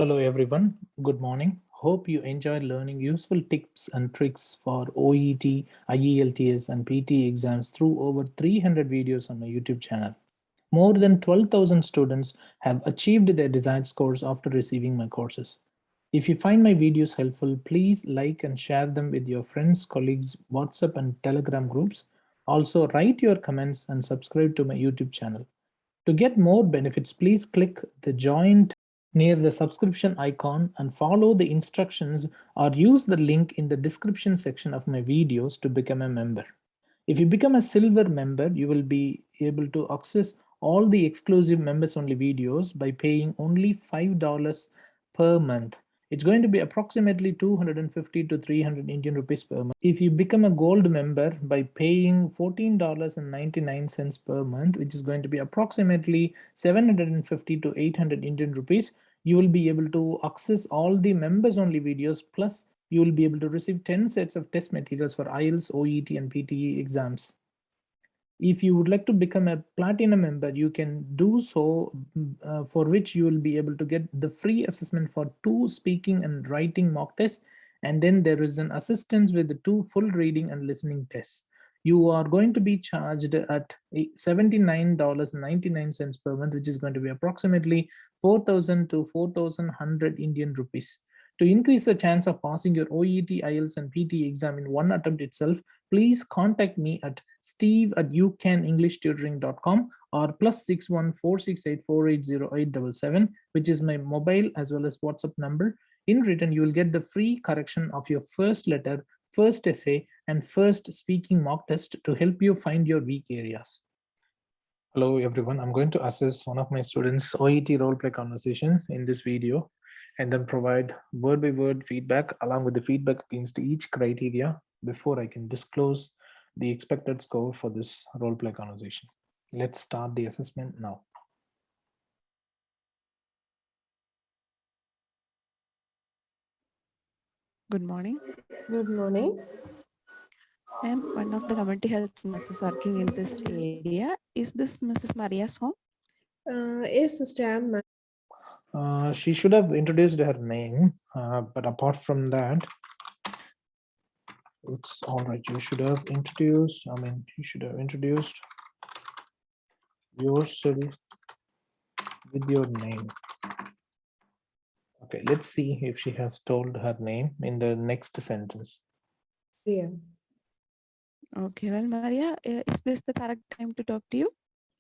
Hello everyone, good morning. Hope you enjoyed learning useful tips and tricks for OET, IELTS and PT exams through over 300 videos on my YouTube channel. More than 12,000 students have achieved their desired scores after receiving my courses. If you find my videos helpful, please like and share them with your friends, colleagues, WhatsApp and Telegram groups. Also, write your comments and subscribe to my YouTube channel. To get more benefits, please click the join near the subscription icon and follow the instructions or use the link in the description section of my videos to become a member. If you become a silver member, you will be able to access all the exclusive members only videos by paying only $5 per month. It's going to be approximately 250 to 300 Indian rupees per month. If you become a gold member by paying $14.99 per month, which is going to be approximately 750 to 800 Indian rupees, you will be able to access all the members only videos, plus you will be able to receive 10 sets of test materials for IELTS, OET and PTE exams. If you would like to become a platinum member, you can do so, for which you will be able to get the free assessment for 2 speaking and writing mock tests, and then there is an assistance with the 2 full reading and listening tests. You are going to be charged at $79.99 per month, which is going to be approximately 4,000 to 4,100 Indian rupees. To increase the chance of passing your OET, IELTS and PT exam in one attempt itself, please contact me at steve@ucaneenglishttutoring.com or +61 468 480 877, which is my mobile as well as WhatsApp number. In return, you will get the free correction of your first letter, first essay, and first speaking mock test to help you find your weak areas. Hello everyone, I'm going to assess one of my students' OET role play conversation in this video and then provide word by word feedback along with the feedback against each criteria before I can disclose the expected score for this role play conversation. Let's start the assessment now. Good morning. Good morning. I am one of the community health nurses working in this area. Is this Mrs. Maria's home? Yes, sister, I'm She should have introduced her name, but apart from that, it's all right. You should have introduced, you should have introduced yourself with your name. Okay, let's see if she has told her name in the next sentence. Maria. Okay, well, Maria, is this the correct time to talk to you?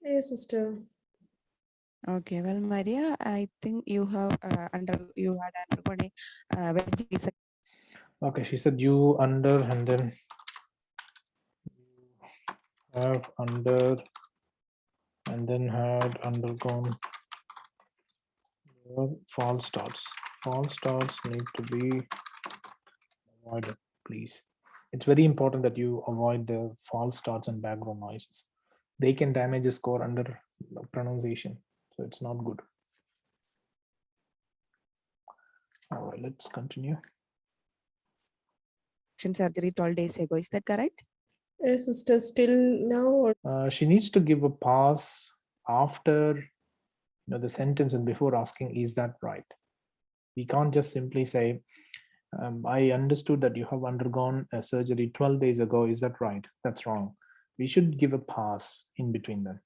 Yes, sister. Okay, well, Maria, I think you have had undergone a veggie. Okay, she said you under and then have under and then had undergone false starts. False starts need to be avoided, please. It's very important that you avoid the false starts and background noises. They can damage the score under pronunciation, so it's not good. All right, let's continue. Surgery 12 days ago. Is that correct? Yes, sister. Still now. She needs to give a pause after the sentence and before asking, is that right? We can't just simply say, I understood that you have undergone a surgery 12 days ago. Is that right? That's wrong. We should give a pause in between them.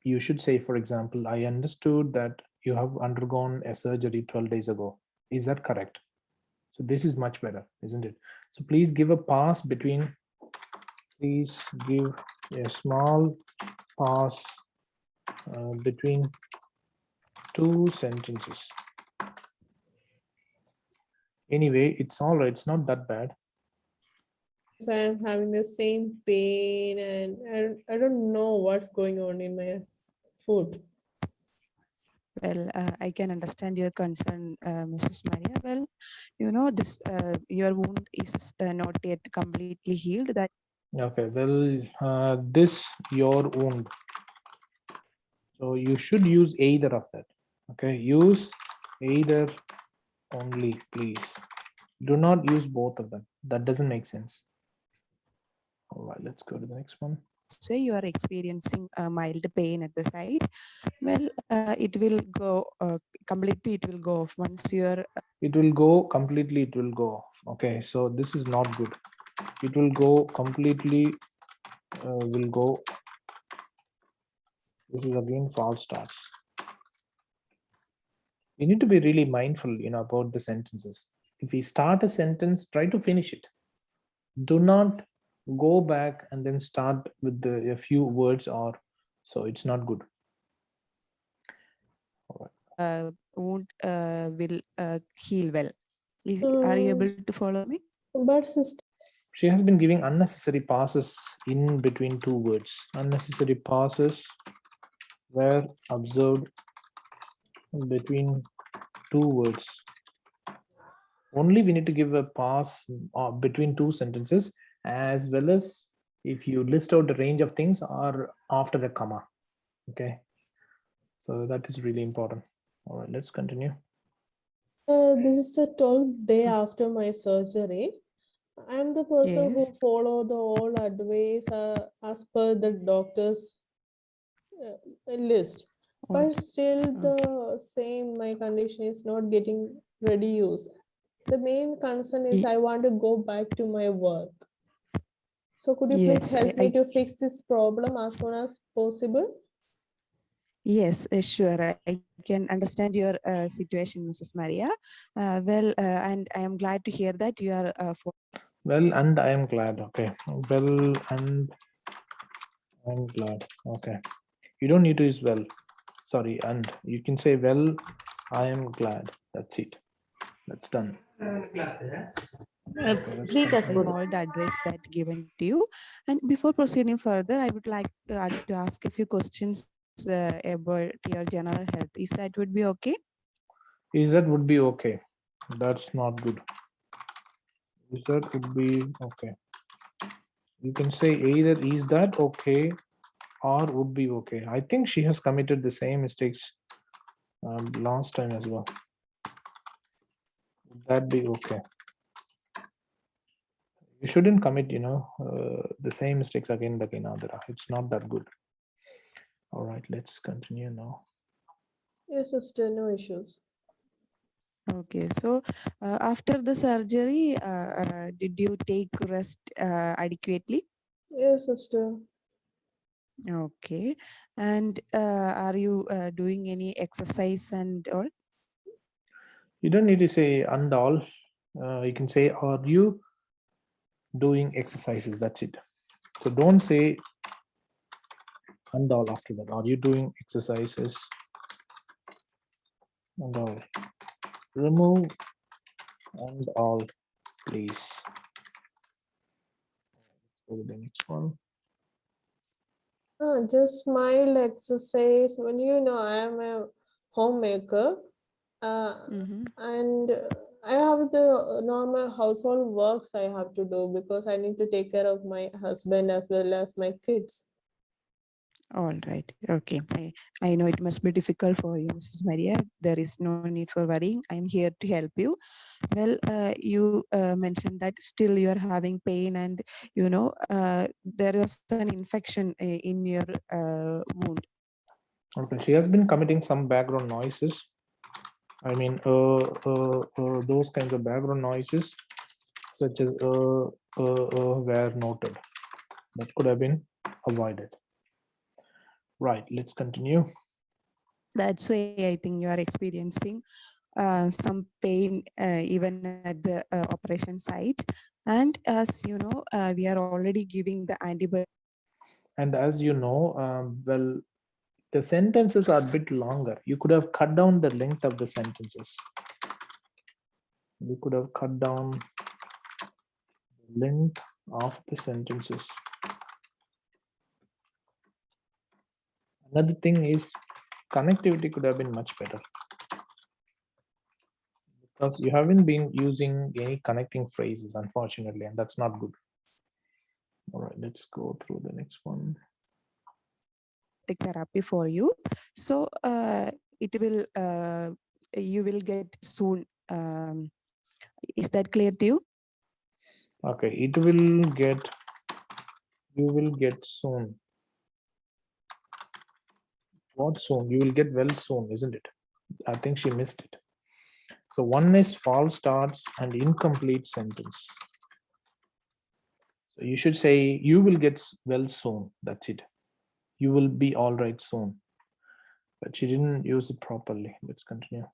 You should say, for example, I understood that you have undergone a surgery 12 days ago. Is that correct? So this is much better, isn't it? So please give a pause between, please give a small pause between 2 sentences. Anyway, it's all right. It's not that bad. So I'm having the same pain, and I don't know what's going on in my foot. Well, I can understand your concern, Mrs. Maria. Well, you know, this your wound is not yet completely healed. That Okay, well, this your wound. So you should use either of that. Okay, use either only, please. Do not use both of them. That doesn't make sense. All right, let's go to the next one. that's why you are experiencing a mild pain at the side. Well, it will go completely. It will go off once you are. It will go completely. It will go off. Okay, so this is not good. It will go completely. Will go. This is again false starts. You need to be really mindful, about the sentences. If we start a sentence, try to finish it. Do not go back and then start with a few words or so. It's not good. Wound will heal well. Are you able to follow me? But sister, She has been giving unnecessary pauses in between two words. Unnecessary pauses were observed between two words. Only we need to give a pause between two sentences, as well as if you list out the range of things or after a comma. Okay, so that is really important. All right, let's continue. this is the 12th day after my surgery. I'm the person who Yes. follow the all advice as per the doctor's list, Oh, but still okay. the same my condition is not getting reduced. The main concern is I want to go back to my work. So could you please Yes, help me to fix this problem as soon as possible? yes, sure. I can understand your situation, Mrs. Maria. And I am glad to hear that you are. Well, and I am glad. Okay. Well, and I'm glad. Okay. You don't need to use well. Sorry, and you can say, well, I am glad. That's it. That's done. Following all the advice that given to you. And before proceeding further, I would like to ask a few questions about your general health. Is that would be okay? Is that would be okay? That's not good. Is that would be okay? You can say either is that okay or would be okay. I think she has committed the same mistakes last time as well. Would that be okay? You shouldn't commit, the same mistakes again and again, Adira. It's not that good. All right, let's continue now. Yes, sister, no issues. Okay, so after the surgery, did you take rest adequately? Yes, sister. Okay, and are you doing any exercise and all? You don't need to say and all. You can say, are you doing exercises? That's it. So don't say and all after that. Are you doing exercises and all? Remove and all, please. Go to the next one. Just mild exercise. When I am a homemaker, and I have the normal household works I have to do because I need to take care of my husband as well as my kids. All right. Okay. I know it must be difficult for you, Mrs. Maria. There is no need for worrying. I'm here to help you. Well, you mentioned that still you are having pain and, there was an infection in your wound. Okay, she has been committing some background noises. I mean, those kinds of background noises, such as were noted. That could have been avoided. Right, let's continue. That's why I think you are experiencing some pain even at the operation site. And as you know, we are already giving the antibiotic. And as you know, well, the sentences are a bit longer. You could have cut down the length of the sentences. You could have cut down the length of the sentences. Another thing is connectivity could have been much better, because you haven't been using any connecting phrases, unfortunately, and that's not good. All right, let's go through the next one. Therapy for you. So it will you will get soon. Is that clear to you? Okay, it will get, you will get soon. What soon? You will get well soon, isn't it? I think she missed it. So one is false starts and incomplete sentence. So you should say you will get well soon. That's it. You will be all right soon. But she didn't use it properly. Let's continue.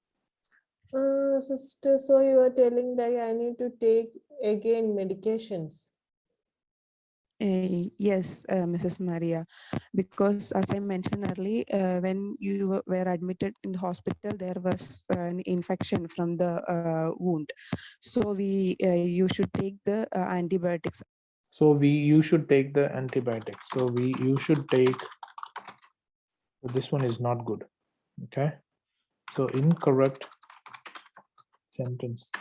Sister, so you are telling that I need to take again medications. Yes, Mrs. Maria, because as I mentioned earlier, when you were admitted in the hospital, there was an infection from the wound. So you should take the antibiotics. So you should take the antibiotic. So you should take, this one is not good. Okay. So incorrect sentence.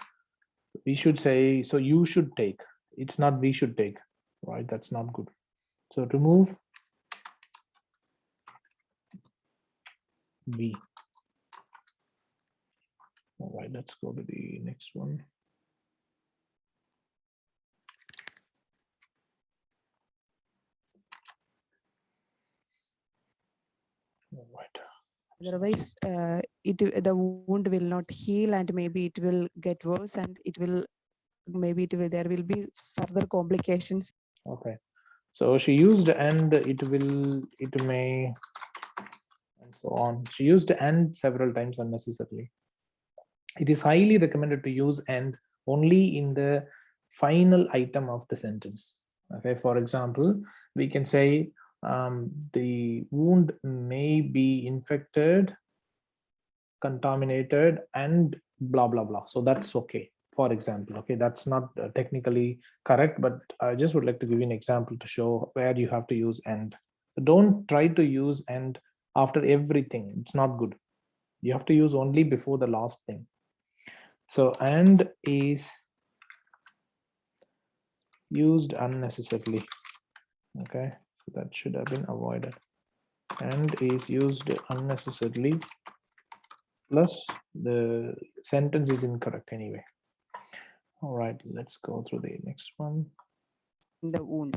We should say, so you should take. It's not we should take, right? That's not good. So remove B. All right, let's go to the next one. All right. Otherwise, the wound will not heal, and maybe it will get worse, and there will be further complications. Okay. So she used and it may, and so on. She used and several times unnecessarily. It is highly recommended to use and only in the final item of the sentence. Okay. For example, we can say the wound may be infected, contaminated, and blah blah blah. So that's okay. For example, okay, that's not technically correct, but I just would like to give you an example to show where you have to use and. Don't try to use and after everything. It's not good. You have to use only before the last thing. So and is used unnecessarily. Okay, so that should have been avoided. And is used unnecessarily plus the sentence is incorrect anyway. All right, let's go through the next one. The wound,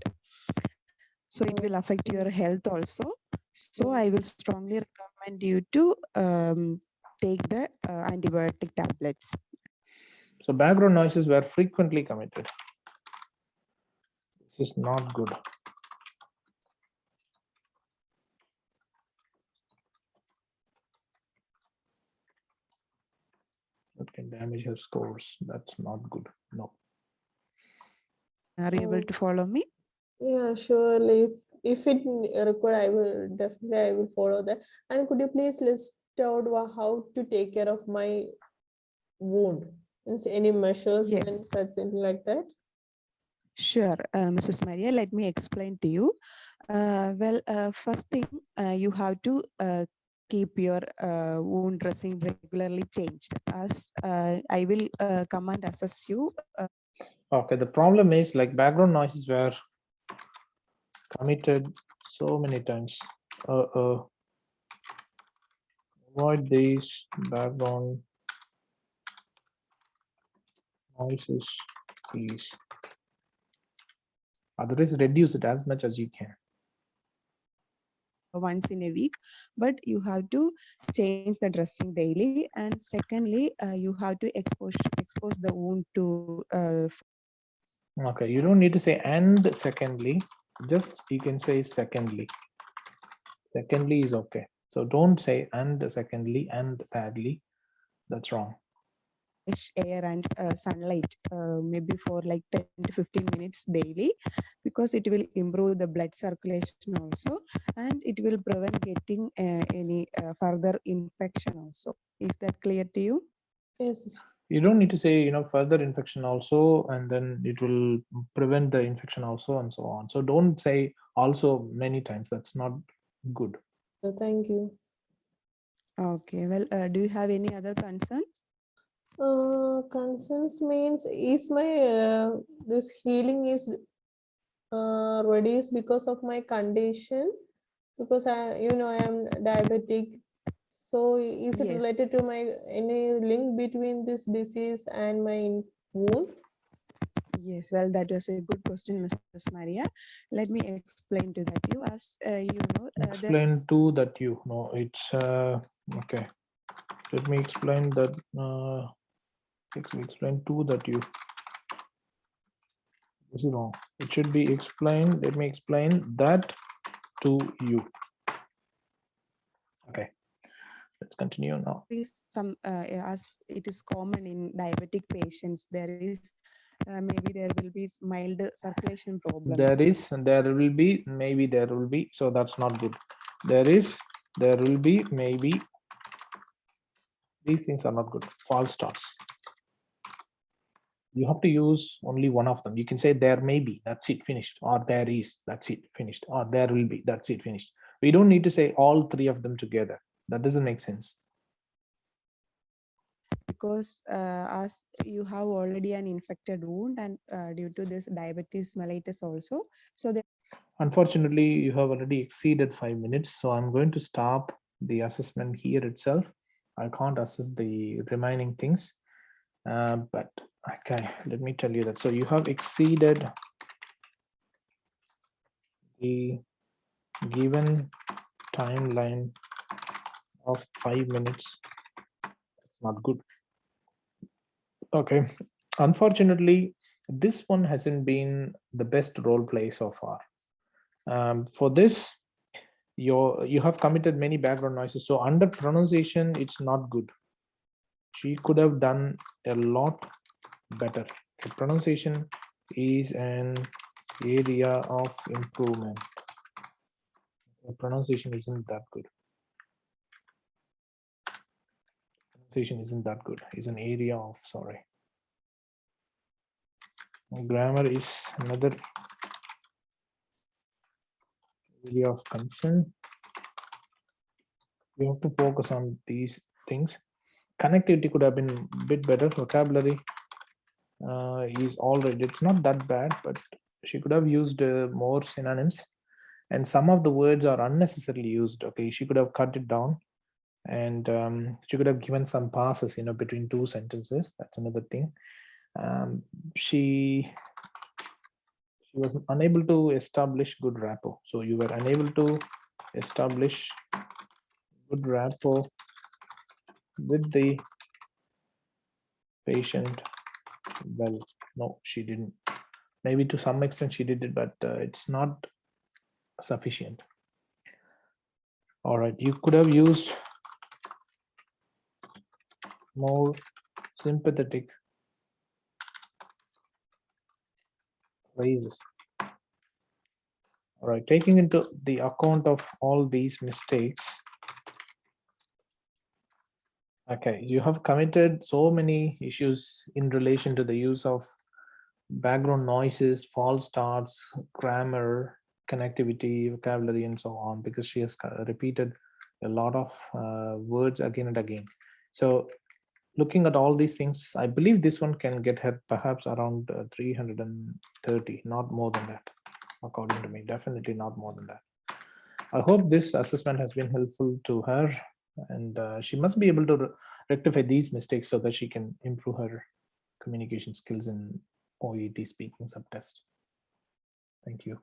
so it will affect your health also. So I will strongly recommend you to take the antibiotic tablets. So background noises were frequently committed. This is not good. It can damage your scores. That's not good. No. Are you able to follow me? Yeah, surely. If it required, I will follow that. And could you please list out how to take care of my wound? Means any measures and Yes. such something like that? Sure, Mrs. Maria, let me explain to you. First thing, you have to keep your wound dressing regularly changed. As I will come and assess you. Okay, the problem is like background noises were committed so many times. Avoid these background noises, please. Otherwise, reduce it as much as you can. Once in a week, but you have to change the dressing daily. And secondly, you have to expose the wound to. Okay, you don't need to say and secondly, just you can say secondly. Secondly is okay. So don't say and secondly and thirdly. That's wrong. Fresh air and sunlight, maybe for like 10 to 15 minutes daily, because it will improve the blood circulation also, and it will prevent getting any further infection also. Is that clear to you? Yes. You don't need to say, further infection also, and then it will prevent the infection also, and so on. So don't say also many times. That's not good. So thank you. Okay, well, do you have any other concerns? Concerns means is my this healing is reduced because of my condition, because I am diabetic. So is it Yes. related to my any link between this disease and my wound? Yes, well, that was a good question, Mrs. Maria. Let me explain to that you. As you know, there Explain to that you know it's okay. Let me explain that. Explain to that you. This is wrong. It should be explained. Let me explain that to you. Okay, let's continue now. is some as it is common in diabetic patients, there is maybe there will be mild circulation problems. There is, and there will be, maybe there will be. So that's not good. There is, there will be, maybe. These things are not good. False starts. You have to use only one of them. You can say there may be, that's it, finished, or there is, that's it, finished, or there will be, that's it, finished. We don't need to say all three of them together. That doesn't make sense. Because as you have already an infected wound and due to this diabetes mellitus also, so there Unfortunately, you have already exceeded 5 minutes, so I'm going to stop the assessment here itself. I can't assess the remaining things, but okay, let me tell you that. So you have exceeded the given timeline of 5 minutes. That's not good. Okay, unfortunately, this one hasn't been the best role play so far. For this, you have committed many background noises. So under pronunciation, it's not good. She could have done a lot better. Okay, pronunciation is an area of improvement. Pronunciation isn't that good. Pronunciation isn't that good. It's an area of, sorry. Grammar is another area of concern. We have to focus on these things. Connectivity could have been a bit better. Vocabulary is already, it's not that bad, but she could have used more synonyms, and some of the words are unnecessarily used. Okay, she could have cut it down, and she could have given some pauses, between two sentences. That's another thing. She was unable to establish good rapport. So you were unable to establish good rapport with the patient. Well, no, she didn't. Maybe to some extent she did it, but it's not sufficient. All right, you could have used more sympathetic phrases. All right, taking into the account of all these mistakes, okay, you have committed so many issues in relation to the use of background noises, false starts, grammar, connectivity, vocabulary, and so on, because she has repeated a lot of words again and again. So looking at all these things, I believe this one can get her perhaps around 330, not more than that, according to me. Definitely not more than that. I hope this assessment has been helpful to her, and she must be able to rectify these mistakes so that she can improve her communication skills in OET speaking subtest. Thank you.